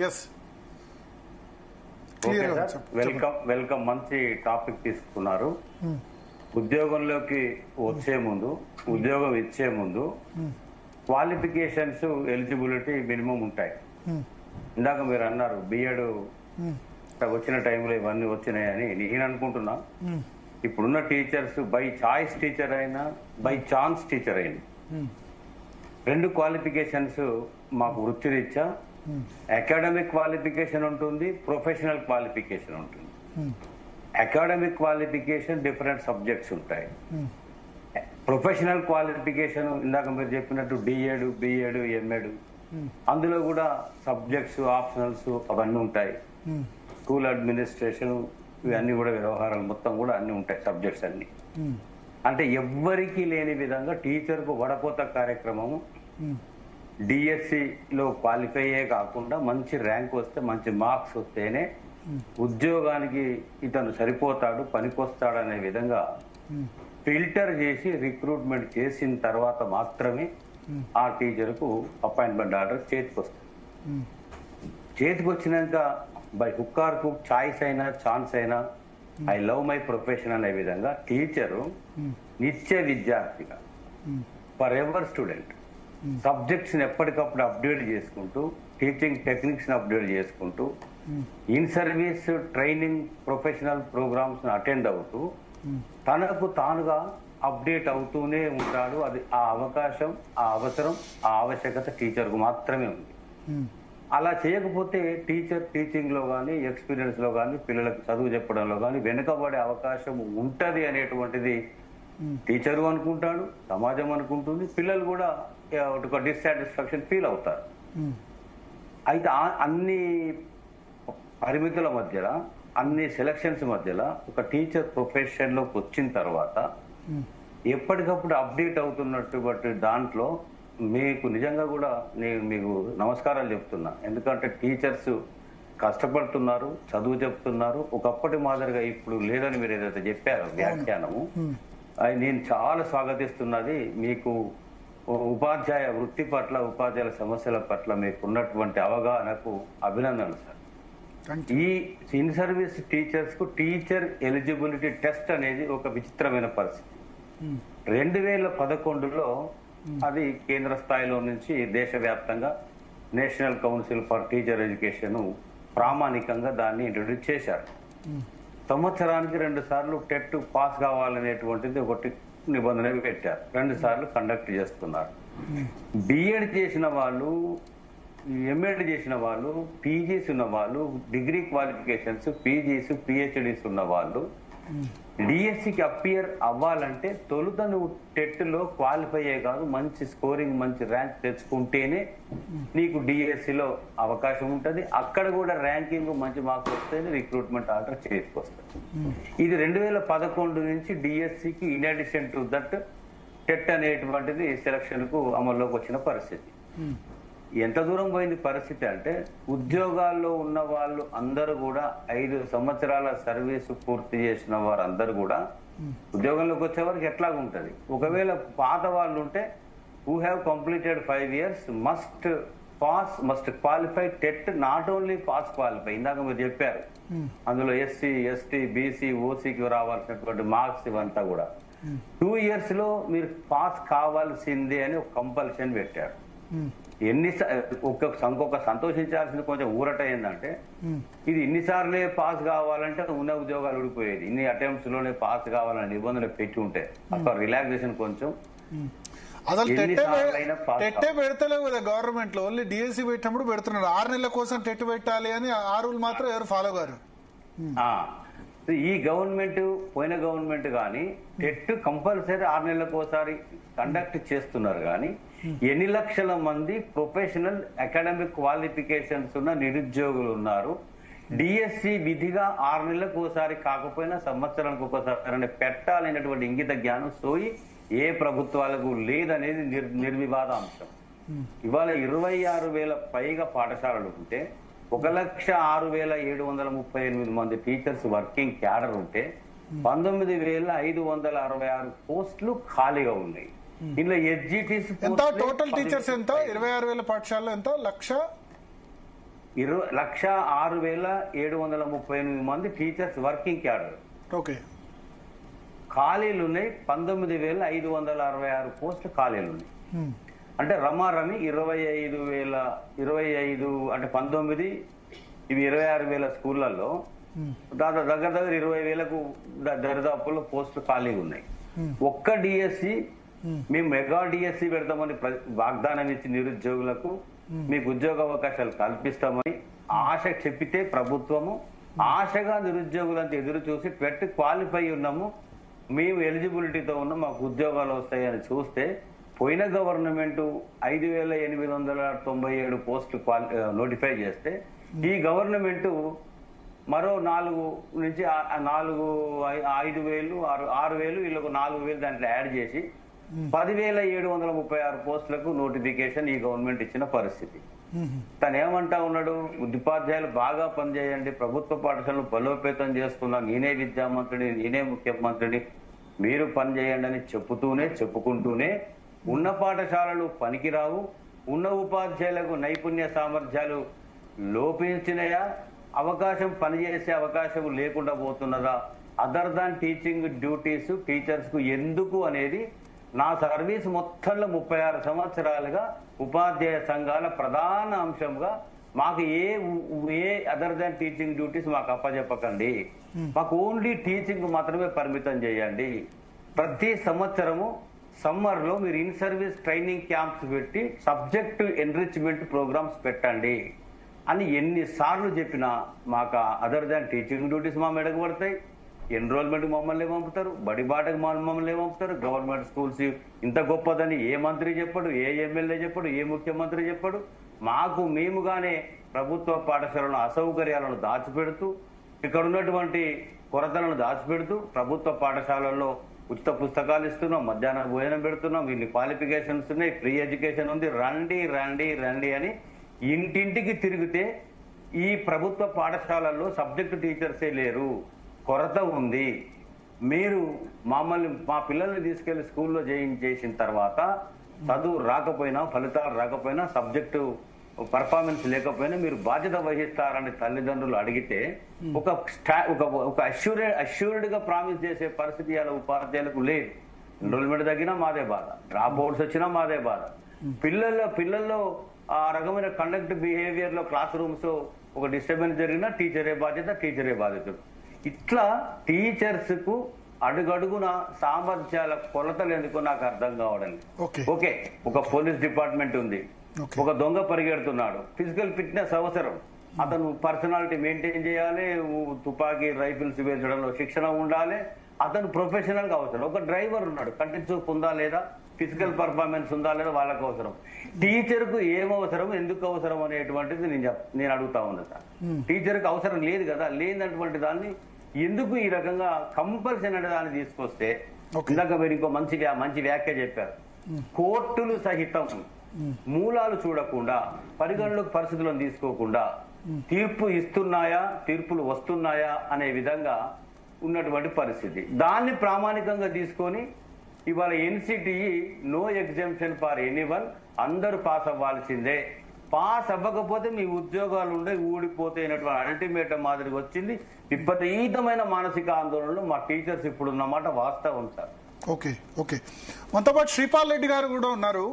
yes okay sir, welcome. మంచి topic తీసుకున్నారు. ఉద్యోగంలోకి వచ్చే ముందు, ఉద్యోగం ఇచ్చే ముందు క్వాలిఫికేషన్స్, ఎలిజిబిలిటీ మినిమం ఉంటాయి. ఇందాక మీరు అన్నారు బిఎడ్ వచ్చిన టైంలో ఇవన్నీ వచ్చినాయని. నేను అనుకుంటున్నా ఇప్పుడున్న టీచర్స్ బై చాయిస్ టీచర్ అయినా, బై ఛాన్స్ టీచర్ అయినా, రెండు క్వాలిఫికేషన్స్ మాకు వృత్తిరీత్యా అకాడమిక్ క్వాలిఫికేషన్ ఉంటుంది, ప్రొఫెషనల్ క్వాలిఫికేషన్ ఉంటుంది. అకాడమిక్ క్వాలిఫికేషన్ డిఫరెంట్ సబ్జెక్ట్స్ ఉంటాయి. ప్రొఫెషనల్ క్వాలిఫికేషన్ ఇందాక మీరు చెప్పినట్టు డిఎడ్, బిఎడ్, ఎంఎడ్, అందులో కూడా సబ్జెక్ట్స్, ఆప్షనల్స్ అవన్నీ ఉంటాయి. స్కూల్ అడ్మినిస్ట్రేషన్ ఇవన్నీ కూడా వ్యవహారాలు మొత్తం కూడా అన్ని ఉంటాయి, సబ్జెక్ట్స్ అన్ని. అంటే ఎవ్వరికీ లేని విధంగా టీచర్కు వడపోత కార్యక్రమము డిఎస్సిలో క్వాలిఫై అయ్యే కాకుండా మంచి ర్యాంక్ వస్తే, మంచి మార్క్స్ వస్తేనే ఉద్యోగానికి ఇతను సరిపోతాడు, పనికొస్తాడు అనే విధంగా ఫిల్టర్ చేసి రిక్రూట్మెంట్ చేసిన తర్వాత మాత్రమే ఆ టీచర్కు అపాయింట్మెంట్ ఆర్డర్ చేతికి వస్తుంది. చేతికి వచ్చినాక by hook are crook, choice అయినా ఛాన్స్ అయినా, ఐ లవ్ మై ప్రొఫెషన్ అనే విధంగా టీచరు నిత్య విద్యార్థిగా, ఫర్ ఎవర్ స్టూడెంట్, సబ్జెక్ట్స్ ని ఎప్పటికప్పుడు అప్డేట్ చేసుకుంటూ, టీచింగ్ టెక్నిక్స్ ని అప్డేట్ చేసుకుంటూ, in service training professional programmes ని అటెండ్ అవుతూ తనకు తానుగా అప్డేట్ అవుతూనే ఉంటాడు. అది ఆ అవకాశం, ఆ అవసరం, ఆ ఆవశ్యకత టీచర్కు మాత్రమే ఉంది. అలా చేయకపోతే టీచర్ టీచింగ్ లో కానీ, ఎక్స్పీరియన్స్ లో కానీ, పిల్లలకు చదువు చెప్పడంలో కానీ వెనుకబడే అవకాశం ఉంటది అనేటువంటిది టీచరు అనుకుంటాడు, సమాజం అనుకుంటుంది, పిల్లలు కూడా ఒక డిస్సాటిస్ఫాక్షన్ ఫీల్ అవుతారు. అయితే అన్ని పరిమితుల మధ్యలో, అన్ని సెలక్షన్స్ మధ్యలో ఒక టీచర్ ప్రొఫెషన్ లోకి వచ్చిన తర్వాత ఎప్పటికప్పుడు అప్డేట్ అవుతున్నటువంటి దాంట్లో మీకు నిజంగా కూడా నేను మీకు నమస్కారాలు చెప్తున్నా. ఎందుకంటే టీచర్స్ కష్టపడుతున్నారు, చదువు చెప్తున్నారు. ఒకప్పటి మాదిరిగా ఇప్పుడు లేదని మీరు ఏదైతే చెప్పారో వ్యాఖ్యానము, అది నేను చాలా స్వాగతిస్తున్నది. మీకు ఉపాధ్యాయ వృత్తి పట్ల, ఉపాధ్యాయుల సమస్యల పట్ల మీకు ఉన్నటువంటి అవగాహనకు అభినందనలు సార్. ఈ ఇన్ సర్వీస్ టీచర్స్ కు టీచర్ ఎలిజిబిలిటీ టెస్ట్ అనేది ఒక విచిత్రమైన పరిస్థితి. 2011లో అది కేంద్ర స్థాయిలో నుంచి దేశవ్యాప్తంగా national council for teacher education ప్రామాణికంగా దాన్ని ఇంట్రొడ్యూస్ చేశారు. సంవత్సరానికి 2 సార్లు టెట్ పాస్ కావాలనేటువంటిది ఒకటి నిబంధన పెట్టారు. 2 సార్లు కండక్ట్ చేస్తున్నారు. బిఎడ్ చేసిన వాళ్ళు, ఎంఎడ్ చేసిన వాళ్ళు, పీజీస్ ఉన్న వాళ్ళు, డిగ్రీ క్వాలిఫికేషన్స్, పీజీస్, పిహెచ్డీస్ ఉన్న వాళ్ళు డిఎస్సికి అపియర్ అవ్వాలంటే తొలుత నువ్వు టెట్ లో క్వాలిఫై అయ్యే కాదు, మంచి స్కోరింగ్, మంచి ర్యాంక్ తెచ్చుకుంటేనే నీకు డిఎస్సిలో అవకాశం ఉంటుంది. అక్కడ కూడా ర్యాంకింగ్ మంచి మార్క్స్ వస్తేనే రిక్రూట్మెంట్ ఆర్డర్ చేసుకొస్తుంది. ఇది 2011 నుంచి డిఎస్సికి in addition to that TET అనేటువంటిది సెలక్షన్ కు అమల్లోకి వచ్చిన పరిస్థితి. ఎంత దూరం పోయింది పరిస్థితి అంటే, ఉద్యోగాల్లో ఉన్న వాళ్ళు అందరూ కూడా 5 సంవత్సరాల సర్వీసు పూర్తి చేసిన వారు అందరూ కూడా ఉద్యోగంలోకి వచ్చే వరకు ఎట్లాగుంటది. ఒకవేళ పాత వాళ్ళు ఉంటే who have completed 5 years must qualify TET, not only pass qualify. ఇందాక మీరు చెప్పారు అందులో ఎస్సీ, ఎస్టీ, బీసీ, ఓసీకి రావాల్సినటువంటి మార్క్స్ ఇవంతా కూడా 2 years లో మీరు పాస్ కావాల్సిందే అని ఒక కంపల్షన్ పెట్టారు. ఒక్కొక్క సంతోషించాల్సింది కొంచెం ఊరట ఏంటంటే, ఇది ఇన్నిసార్లే పాస్ కావాలంటే ఉన్న ఉద్యోగాలు ఊడిపోయేది. ఇన్ని అటెంప్ట్స్ లోనే పాస్ కావాలని నిబంధనలు పెట్టి ఉంటే అక్కడ రిలాక్సేషన్ కొంచెం. అసలు టెట్టే పెడతలేవు కదా గవర్నమెంట్ లో, ఓన్లీ డిఎస్సి పెట్టినప్పుడు పెడుతున్నారు. 6 నెలల కోసం టెట్ పెట్టాలి అని ఆ రూల్ మాత్రం ఎవరు ఫాలో గారు. ఈ గవర్నమెంట్, పోయిన గవర్నమెంట్ కానీ టెట్ కంపల్సరీ 6 నెలలకు ఒకసారి కండక్ట్ చేస్తున్నారు. కానీ ఎన్ని లక్షల మంది ప్రొఫెషనల్ అకాడమిక్ క్వాలిఫికేషన్స్ ఉన్న నిరుద్యోగులు ఉన్నారు. డిఎస్సి విధిగా 6 నెలలకు ఒకసారి కాకపోయినా సంవత్సరానికి ఒకసారి పెట్టాలనేటువంటి ఇంగిత జ్ఞానం సోయి ఏ ప్రభుత్వాలకు లేదనేది నిర్వివాదాంశం. ఇవాళ 26,000 పైగా పాఠశాలలు ఉంటే 1,06,738 మంది టీచర్స్ వర్కింగ్ క్యాడర్ ఉంటే 19,566 పోస్టులు ఖాళీగా ఉన్నాయి. ఇందులో ఎస్జిటిస్ ఎంత టోటల్ టీచర్స్ ఎంత? 26,000 పాఠశాలలో ఎంత? 1,00,000 1,06,738 మంది టీచర్స్ వర్కింగ్ క్యాడర్. ఓకే. ఖాళీలు ఉన్నాయి 19,566 పోస్టులు ఖాళీలు ఉన్నాయి. అంటే రమారమి 25,000 అంటే 19 ఇవి 26,000 స్కూళ్లలో దగ్గర దగ్గర 20,000కు దరిదాపుల్లో పోస్టులు ఖాళీగా ఉన్నాయి. ఒక్క డిఎస్సి మేము మెగా డిఎస్సి పెడతామని వాగ్దానం ఇచ్చి నిరుద్యోగులకు మీకు ఉద్యోగ అవకాశాలు కల్పిస్తామని ఆశ చెప్పితే ప్రభుత్వము ఆశగా నిరుద్యోగులంతా ఎదురు చూసి క్వాలిఫై ఉన్నాము, మేము ఎలిజిబిలిటీతో ఉన్నాం, మాకు ఉద్యోగాలు వస్తాయని చూస్తే పోయిన గవర్నమెంట్ 5,897 పోస్టులు నోటిఫై చేస్తే ఈ గవర్నమెంట్ మరో 4 నుంచి 5,000 6,000 వీళ్ళకు 4,000 దాంట్లో యాడ్ చేసి 10,736 పోస్టులకు నోటిఫికేషన్ ఈ గవర్నమెంట్ ఇచ్చిన పరిస్థితి. తను ఏమంటా ఉన్నాడు, ఉపాధ్యాయులు బాగా పనిచేయండి, ప్రభుత్వ పాఠశాలను బలోపేతం చేస్తున్నా, నేనే విద్యామంత్రిని, నేనే ముఖ్యమంత్రిని, మీరు పనిచేయండి అని చెప్పుకుంటూనే ఉన్న పాఠశాలలు పనికిరావు, ఉన్న ఉపాధ్యాయులకు నైపుణ్య సామర్థ్యాలు లోపించినయా, అవకాశం పనిచేసే అవకాశం లేకుండా పోతున్నదా, other than teaching duties teachers కు ఎందుకు అనేది నా సర్వీస్ మొత్తంలో 36 సంవత్సరాలుగా ఉపాధ్యాయ సంఘాల ప్రధాన అంశంగా మాకు ఏ అదర్ దాన్ టీచింగ్ డ్యూటీస్ మాకు అప్పచెప్పకండి, మాకు ఓన్లీ టీచింగ్ మాత్రమే పరిమితం చేయండి, ప్రతి సంవత్సరము సమ్మర్ లో మీరు ఇన్ సర్వీస్ ట్రైనింగ్ క్యాంప్స్ పెట్టి సబ్జెక్ట్ ఎన్రిచ్మెంట్ ప్రోగ్రామ్స్ పెట్టండి అని ఎన్నిసార్లు చెప్పినా మాకు అదర్ దాన్ టీచింగ్ డ్యూటీస్ మా మెడకు పడతాయి, ఎన్రోల్మెంట్ మమ్మల్ని పంపుతారు, బడిబాటకు మమ్మల్ని పంపుతారు, గవర్నమెంట్ స్కూల్స్ ఇంత గొప్పదని ఏ మంత్రి చెప్పడు, ఏ ఎమ్మెల్యే చెప్పడు, ఏ ముఖ్యమంత్రి చెప్పడు. మేముగానే ప్రభుత్వ పాఠశాలను అసౌకర్యాలను దాచిపెడుతూ, ఇక్కడ ఉన్నటువంటి కొరతలను దాచిపెడుతూ ప్రభుత్వ పాఠశాలల్లో ఉచిత పుస్తకాలు ఇస్తున్నాం, మధ్యాహ్న భోజనం పెడుతున్నాం, ఇన్ని క్వాలిఫికేషన్స్ ఉన్నాయి, ఫ్రీ ఎడ్యుకేషన్ ఉంది, రండి రండి రండి అని ఇంటింటికి తిరిగితే ఈ ప్రభుత్వ పాఠశాలల్లో సబ్జెక్టు టీచర్సే లేరు, కొరత ఉంది. మీరు మా పిల్లల్ని తీసుకెళ్లి స్కూల్లో చేసిన తర్వాత చదువు రాకపోయినా, ఫలితాలు రాకపోయినా, సబ్జెక్టు పర్ఫార్మెన్స్ లేకపోయినా మీరు బాధ్యత వహిస్తారని తల్లిదండ్రులు అడిగితే ఒక అష్యూర్డ్ గా ప్రామిస్ చేసే పరిస్థితి ఇలా ఉపాధ్యాయులకు లేదు. ఎన్రోల్మెంట్ తగ్గినా మాదే బాధ, డ్రాప్ అవుట్స్ వచ్చినా మాదే బాధ, పిల్లల్లో ఆ రకమైన కండక్ట్ బిహేవియర్ లో క్లాస్ రూమ్స్ ఒక డిస్టర్బెన్స్ జరిగినా టీచరే బాధ్యత. ఇట్లా టీచర్స్ కు అడుగడుగున సామర్థ్యాల కొలతలు ఎందుకో నాకు అర్థం కావడం. ఓకే, ఒక పోలీస్ డిపార్ట్మెంట్ ఉంది, ఒక దొంగ పరిగెడుతున్నాడు, ఫిజికల్ ఫిట్నెస్ అవసరం, అతను పర్సనాలిటీ మెయింటైన్ చేయాలి, తుపాకీ రైఫిల్స్ వేర్చడంలో శిక్షణ ఉండాలి, అతను ప్రొఫెషనల్ గా అవసరం. ఒక డ్రైవర్ ఉన్నాడు, కంటి చూపు ఉందా లేదా, ఫిజికల్ పర్ఫార్మెన్స్ ఉందా లేదా, వాళ్ళకు అవసరం. టీచర్ కు ఏమవసరం, ఎందుకు అవసరం అనేటువంటిది నేను అడుగుతా ఉన్నా సార్. టీచర్ కు అవసరం లేదు కదా, లేనటువంటి దాన్ని ఎందుకు ఈ రకంగా కంపల్సరీ అనే దాన్ని తీసుకొస్తే, ఇందాక మీరు ఇంకో మంచి వ్యాఖ్య చెప్పారు, కోర్టులు సహితం మూలాలు చూడకుండా, పరిగణలోకి పరిస్థితులను తీసుకోకుండా తీర్పులు వస్తున్నాయా అనే విధంగా ఉన్నటువంటి పరిస్థితి. దాన్ని ప్రామాణికంగా తీసుకొని ఇవాళ NCTE no exemption for anyone, అందరూ పాస్ అవ్వాల్సిందే, పాస్ అవ్వకపోతే మీ ఉద్యోగాలు ఉండే ఊడిపోతాయినటువంటి అల్టిమేటం మాదిరిగా వచ్చింది. విపరీతమైన మానసిక ఆందోళనలు మా టీచర్స్ ఇప్పుడు ఉన్నమాట వాస్తవం సార్. ఓకే, మనతో పాటు శ్రీపాల్ రెడ్డి గారు కూడా ఉన్నారు.